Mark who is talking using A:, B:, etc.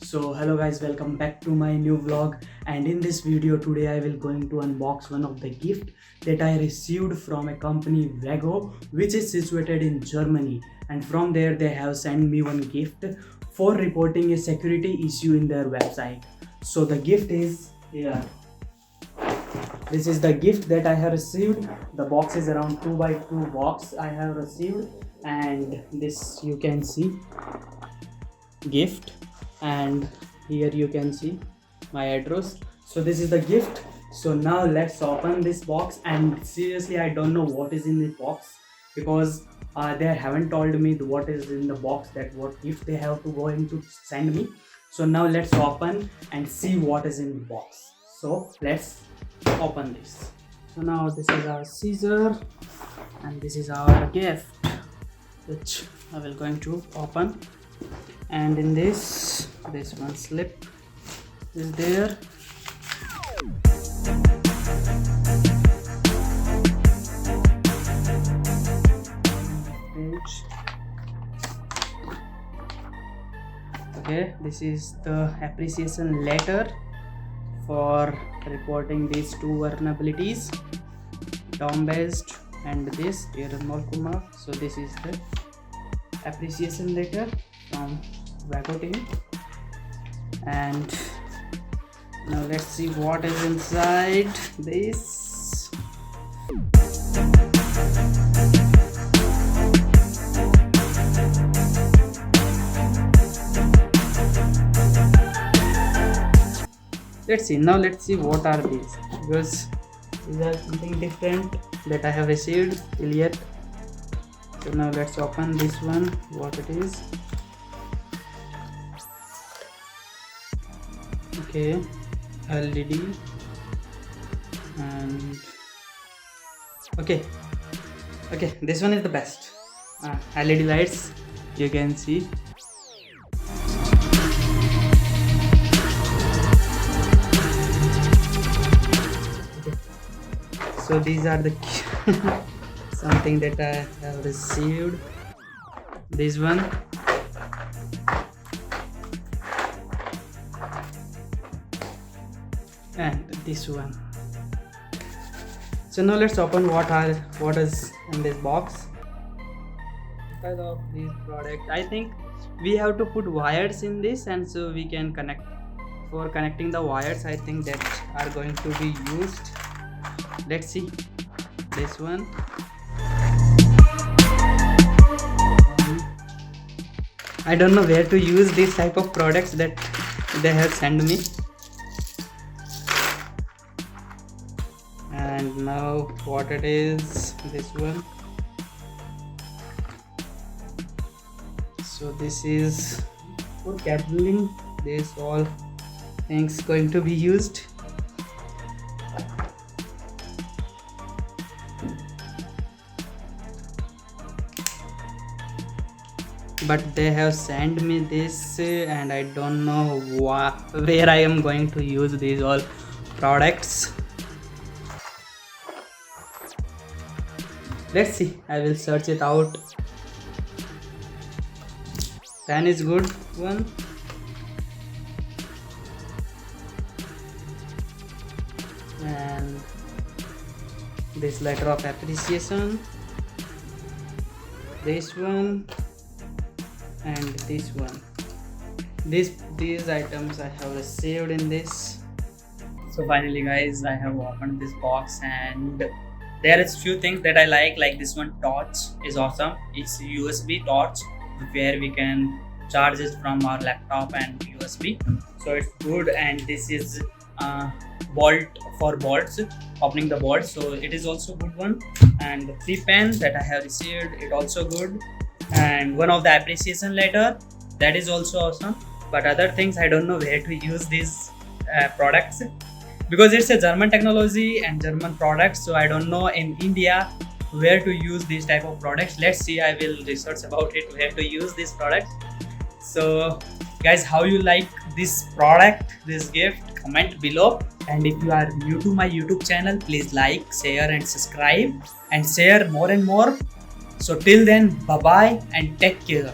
A: So hello guys, welcome back to my new vlog, and in this video today I will going to unbox one of the gift that I received from a company Wago, which is situated in Germany, and from there they have sent me one gift for reporting a security issue in their website. So the gift is here. This is the gift that I have received. The box is around 2 by 2 box I have received, and this you can see gift, and here you can see my address. So this is the gift. So now let's open this box, and seriously I don't know what is in the box because they haven't told me what is in the box, that what gift they have to going to send me. So now let's open and see what is in the box. So let's open this. So now this is our scissor and this is our gift, which I will going to open. And in this one slip is there. Page. Okay, this is the appreciation letter for reporting these two vulnerabilities, DOM based and this Irmal Kumar. So this is the appreciation letter from Wago team, and now let's see what is inside this. Let's see what are these, because these are something different that I have received till yet. So now let's open this one, what it is. Okay, LED, and okay, this one is the best. LED lights, you can see. Okay. So these are the something that I have received. This one, and this one. So now let's open what is in this box. Because of this product, I think we have to put wires in this, and so we can connect. For connecting the wires, I think that are going to be used. Let's see this one. I don't know where to use this type of products that they have sent me. And now what it is, this one. So this is for cabling. This all things going to be used. But they have sent me this, and I don't know where I am going to use these all products. Let's see, I will search it out. Pen is good one. And this letter of appreciation. This one. And this one. These items I have received in this. So finally guys, I have opened this box, and there is few things that I like this one. Torch is awesome. It's USB torch where we can charge it from our laptop and USB, so it's good. And this is bolt for bolts, opening the bolt, so it is also good one. And the 3 pens that I have received, it also good. And one of the appreciation letter, that is also awesome. But other things I don't know where to use these products, because it's a German technology and German products, so I don't know in India where to use these type of products. Let's see, I will research about it where to use these products. So guys, how you like this product, this gift, comment below. And if you are new to my YouTube channel, please like, share and subscribe, and share more and more. So till then, bye bye and take care.